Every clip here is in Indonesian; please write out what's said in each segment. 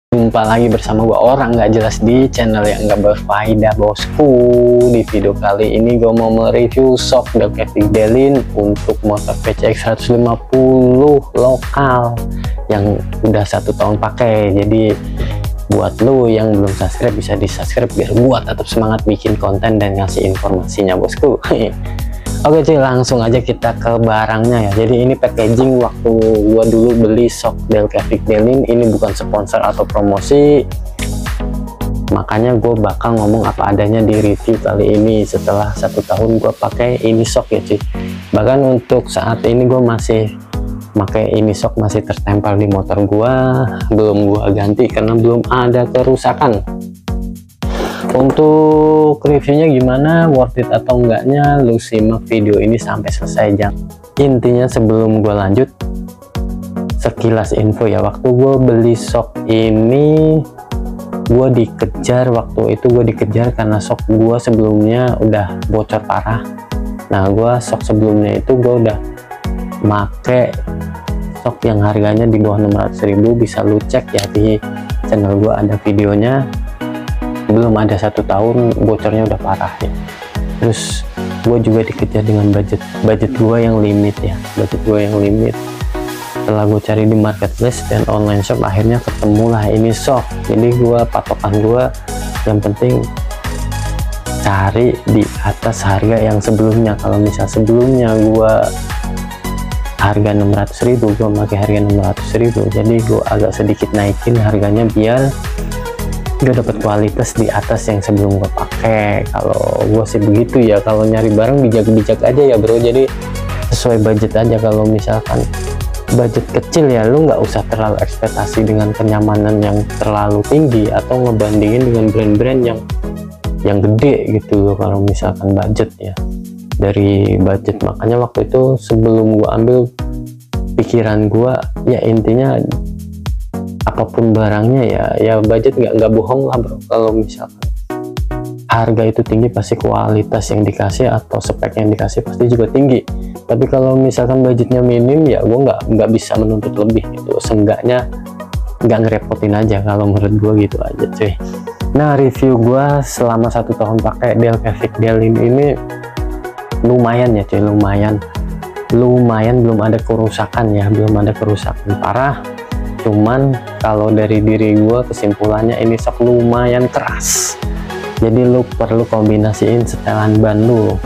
Jumpa lagi bersama gua orang nggak jelas di channel yang nggak berfaedah bosku. Di video kali ini gua mau mereview shock Del Kevik Delin untuk motor PCX 150 lokal yang udah 1 tahun pakai. Jadi buat lu yang belum subscribe bisa di subscribe biar gua tetap semangat bikin konten dan ngasih informasinya bosku. Oke cuy, langsung aja kita ke barangnya ya. Jadi ini packaging waktu gua dulu beli shock Del Kevik Delin. Ini bukan sponsor atau promosi, makanya gue bakal ngomong apa adanya di review kali ini setelah 1 tahun gue pakai ini shock ya cuy. Bahkan untuk saat ini gue masih pakai ini shock, masih tertempel di motor gua, belum gua ganti karena belum ada kerusakan. Untuk reviewnya gimana, worth it atau enggaknya, lu simak video ini sampai selesai. Intinya sebelum gue lanjut, sekilas info ya. Waktu gue beli shock ini, gue dikejar karena shock gue sebelumnya udah bocor parah. Nah gue shock sebelumnya itu gue udah make shock yang harganya di bawah 600.000. Bisa lu cek ya di channel gue, ada videonya. Belum ada 1 tahun bocornya udah parah ya. Terus gue juga dikejar dengan budget gue yang limit ya, setelah gue cari di marketplace dan online shop, akhirnya ketemulah ini shock. Jadi gue patokan gue yang penting cari di atas harga yang sebelumnya. Kalau misal sebelumnya gue harga 600.000, gue pakai harga 600.000, jadi gue agak sedikit naikin harganya biar gue dapat kualitas di atas yang sebelum gue pakai. Kalau gue sih begitu ya, kalau nyari barang bijak-bijak aja ya bro, jadi sesuai budget aja. Kalau misalkan budget kecil ya lu nggak usah terlalu ekspektasi dengan kenyamanan yang terlalu tinggi atau ngebandingin dengan brand-brand yang gede gitu loh. Kalau misalkan budget ya, dari budget, makanya waktu itu sebelum gue ambil, pikiran gue ya intinya apapun barangnya ya budget nggak bohong lah bro. Kalau misalkan harga itu tinggi, pasti kualitas yang dikasih atau spek yang dikasih pasti juga tinggi. Tapi kalau misalkan budgetnya minim ya gue nggak bisa menuntut lebih gitu. Seenggaknya nggak ngerepotin aja, kalau menurut gue gitu aja cuy. Nah review gue selama 1 tahun pakai Del Kevik Delin ini lumayan ya cuy, lumayan belum ada kerusakan ya, belum ada kerusakan parah. Cuman kalau dari diri gue kesimpulannya ini shock lumayan keras, jadi lu perlu kombinasiin setelan ban lu.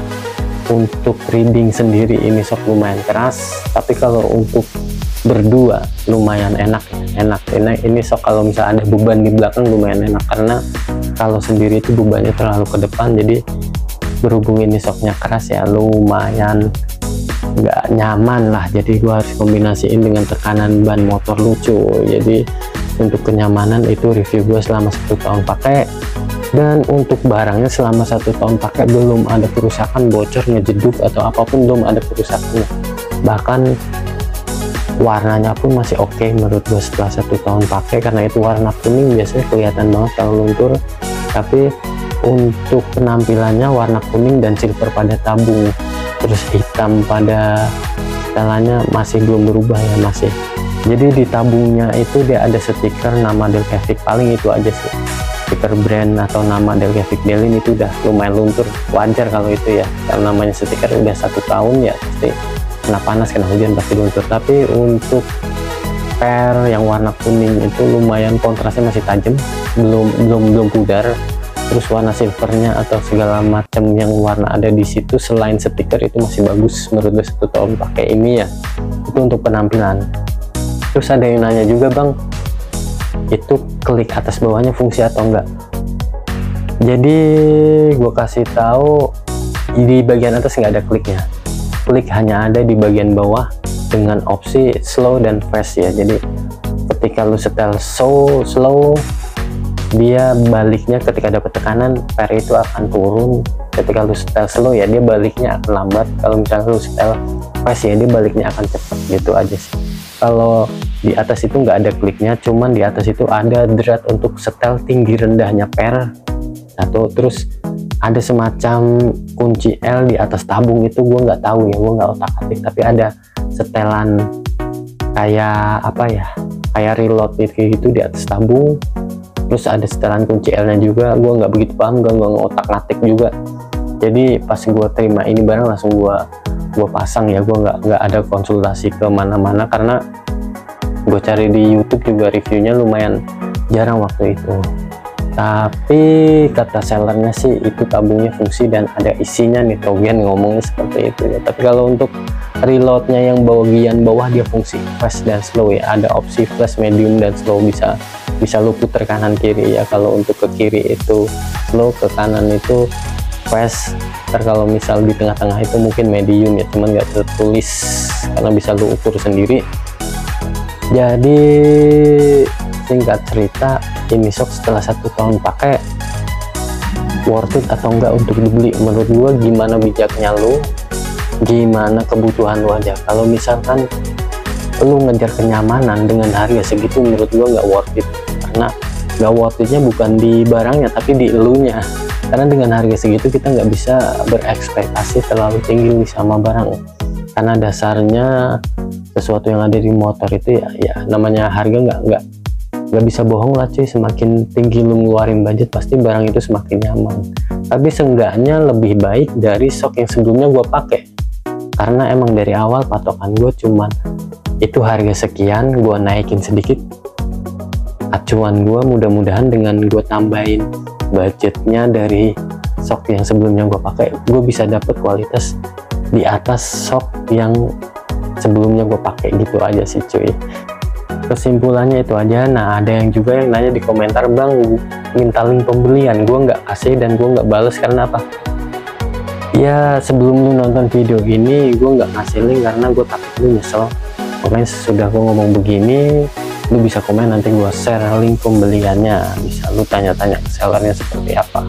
Untuk riding sendiri ini shock lumayan keras, tapi kalau untuk berdua lumayan enak. Ini shock kalau misalnya ada beban di belakang lumayan enak, karena kalau sendiri itu bebannya terlalu ke depan, jadi berhubung ini shocknya keras ya lumayan nggak nyaman lah. Jadi gua harus kombinasiin dengan tekanan ban motor lucu. Jadi untuk kenyamanan itu review gua selama 1 tahun pakai. Dan untuk barangnya selama 1 tahun pakai belum ada kerusakan, bocor, ngejeduk atau apapun, belum ada kerusakannya. Bahkan warnanya pun masih oke menurut gua setelah 1 tahun pakai, karena itu warna kuning biasanya kelihatan banget kalau luntur. Tapi untuk penampilannya warna kuning dan silver pada tabung, terus hitam pada setelannya masih belum berubah ya, masih. Jadi di tabungnya itu dia ada stiker nama Del Kevik, paling itu aja sih, stiker brand atau nama Del Kevik Delin. Itu udah lumayan luntur, wajar kalau itu ya, karena namanya stiker udah 1 tahun ya pasti kena panas, kena hujan pasti luntur. Tapi untuk per yang warna kuning itu lumayan kontrasnya masih tajam, belum pudar. Terus warna silvernya atau segala macam yang warna ada di situ selain stiker itu masih bagus menurut gue 1 tahun pakai ini ya. Itu untuk penampilan. Terus ada yang nanya juga, bang, itu klik atas bawahnya fungsi atau enggak? Jadi gue kasih tahu, di bagian atas nggak ada kliknya. Klik hanya ada di bagian bawah dengan opsi slow dan fast ya. Jadi ketika lu setel slow, dia baliknya ketika dapat tekanan per itu akan turun. Ketika lu setel slow ya dia baliknya akan lambat. Kalau misalnya lu setel fast ya dia baliknya akan cepat, gitu aja sih. Kalau di atas itu nggak ada kliknya, cuman di atas itu ada drat untuk setel tinggi rendahnya per atau terus ada semacam kunci L di atas tabung. Itu gue nggak tahu ya, gue nggak otak atik, tapi ada setelan kayak apa ya, kayak reload gitu di atas tabung, terus ada setelan kunci L nya juga. Gue nggak begitu paham, gue nggak ngotak ngatik juga. Jadi pas gue terima ini barang langsung gue pasang ya. Gue nggak ada konsultasi ke mana-mana karena gue cari di YouTube juga reviewnya lumayan jarang waktu itu. Tapi kata sellernya sih itu tabungnya fungsi dan ada isinya nitrogen, ngomongnya seperti itu ya. Tapi kalau untuk reloadnya yang bagian bawah dia fungsi fast dan slow ya, ada opsi flash, medium dan slow, bisa lu puter kanan kiri ya. Kalau untuk ke kiri itu slow, ke kanan itu fast. Kalau misal di tengah-tengah itu mungkin medium ya, cuman nggak tertulis karena bisa lu ukur sendiri. Jadi singkat cerita, ini shock setelah 1 tahun pakai worth it atau enggak untuk dibeli? Menurut gua gimana bijaknya lu, gimana kebutuhan lu aja. Kalau misalkan lu ngejar kenyamanan dengan harga segitu, menurut gua nggak worth it. Karena nggak worth itnya bukan di barangnya tapi di elunya. Karena dengan harga segitu kita nggak bisa berekspektasi terlalu tinggi sama barang, karena dasarnya sesuatu yang ada di motor itu ya namanya harga nggak bisa bohong lah cuy. Semakin tinggi lu ngeluarin budget pasti barang itu semakin nyaman. Tapi seenggaknya lebih baik dari shock yang sebelumnya gue pakai, karena emang dari awal patokan gue cuman itu harga sekian, gue naikin sedikit acuan gue, mudah-mudahan dengan gue tambahin budgetnya dari shock yang sebelumnya gue pakai, gue bisa dapet kualitas di atas shock yang sebelumnya gue pakai. Gitu aja sih cuy, kesimpulannya itu aja. Nah ada yang juga yang nanya di komentar, bang minta link pembelian, gue nggak kasih dan gue nggak bales. Karena apa ya, sebelum lu nonton video ini gue nggak kasih link karena gue takut lu nyesel. Pokoknya sesudah gue ngomong begini, lu bisa komen, nanti gue share link pembeliannya, bisa lu tanya-tanya ke sellernya seperti apa.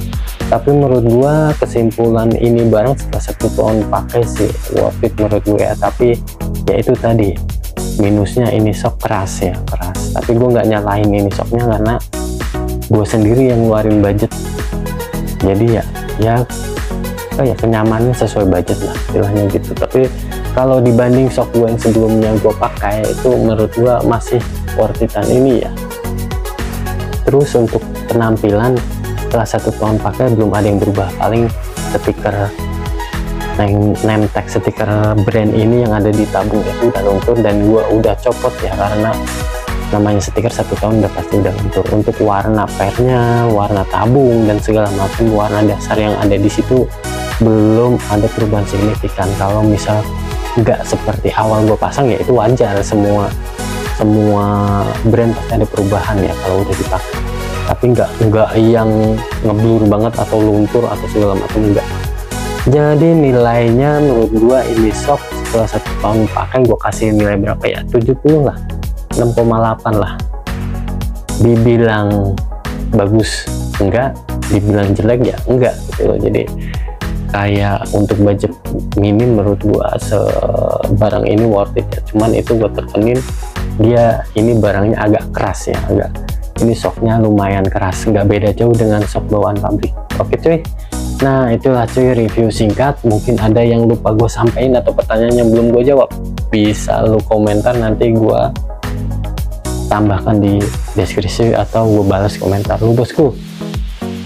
Tapi menurut gue kesimpulan ini barang setelah 1 tahun pakai sih worth it menurut gue ya. Tapi ya itu tadi minusnya, ini shock keras ya, keras. Tapi gue nggak nyalahin ini shocknya karena gue sendiri yang ngeluarin budget. Jadi ya kenyamanannya sesuai budget lah istilahnya gitu. Tapi kalau dibanding shock gue yang sebelumnya gue pakai, itu menurut gue masih worth it-an ini ya. Terus untuk penampilan setelah 1 tahun pakai belum ada yang berubah, paling stiker name tag stiker brand ini yang ada di tabung itu udah luntur dan gua udah copot ya, karena namanya stiker 1 tahun udah pasti udah luntur. Untuk warna pernya, warna tabung dan segala macam warna dasar yang ada di situ belum ada perubahan signifikan. Kalau misal nggak seperti awal gue pasang ya itu wajar, semua brand pasti ada perubahan ya kalau udah dipakai. Tapi nggak yang ngeblur banget atau luntur atau segala macam, enggak. Jadi nilainya menurut gua ini shock setelah 1 tahun pakai gue kasih nilai berapa ya, 70 lah, 6,8 lah. Dibilang bagus enggak, dibilang jelek ya enggak gitu loh. Jadi kayak untuk budget minim menurut gua barang ini worth it ya. Cuman itu gua tekenin, dia ini barangnya agak keras ya, ini shocknya lumayan keras, nggak beda jauh dengan shock bawaan pabrik. Oke cuy, nah itulah cuy review singkat. Mungkin ada yang lupa gue sampaikan atau pertanyaan yang belum gue jawab, bisa lu komentar, nanti gue tambahkan di deskripsi atau gue balas komentar lu bosku.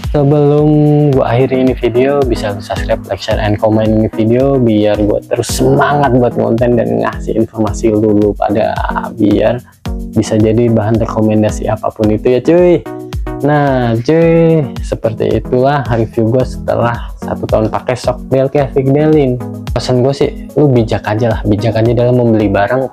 Sebelum gue akhiri ini video, bisa lu subscribe, like, share, and comment ini video biar gue terus semangat buat konten dan ngasih informasi lu pada, biar bisa jadi bahan rekomendasi apapun itu ya cuy. Nah cuy, seperti itulah review gue setelah 1 tahun pakai shock Delke Vigdelin. Pesan gue sih, lu bijak aja dalam membeli barang.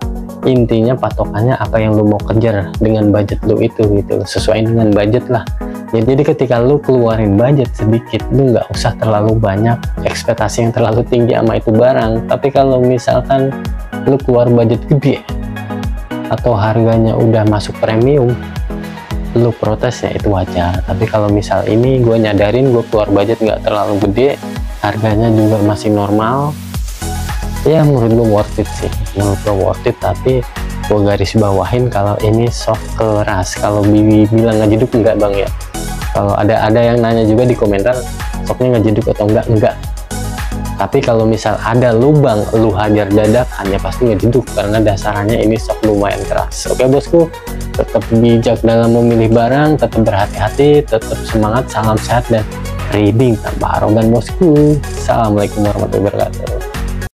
Intinya patokannya apa yang lu mau kejar dengan budget lu itu gitu, sesuai dengan budget lah. Jadi ketika lu keluarin budget sedikit, lu nggak usah terlalu banyak ekspektasi yang terlalu tinggi sama itu barang. Tapi kalau misalkan lu keluar budget gede atau harganya udah masuk premium, lu protes ya itu wajar. Tapi kalau misal ini gue nyadarin gue keluar budget nggak terlalu gede, harganya juga masih normal, ya menurut gue worth it sih, menurut gue worth it. Tapi gue garis bawahin kalau ini shock keras. Kalau bilang ngejeduk enggak bang ya. Kalau ada yang nanya juga di komentar shocknya ngejeduk atau enggak, Tapi kalau misal ada lubang lu hajar dadakan ya pasti ngejeduk, karena dasarannya ini sok lumayan keras. Oke bosku, tetap bijak dalam memilih barang, tetap berhati-hati, tetap semangat, salam sehat dan trading tanpa arogan bosku. Assalamualaikum warahmatullahi wabarakatuh.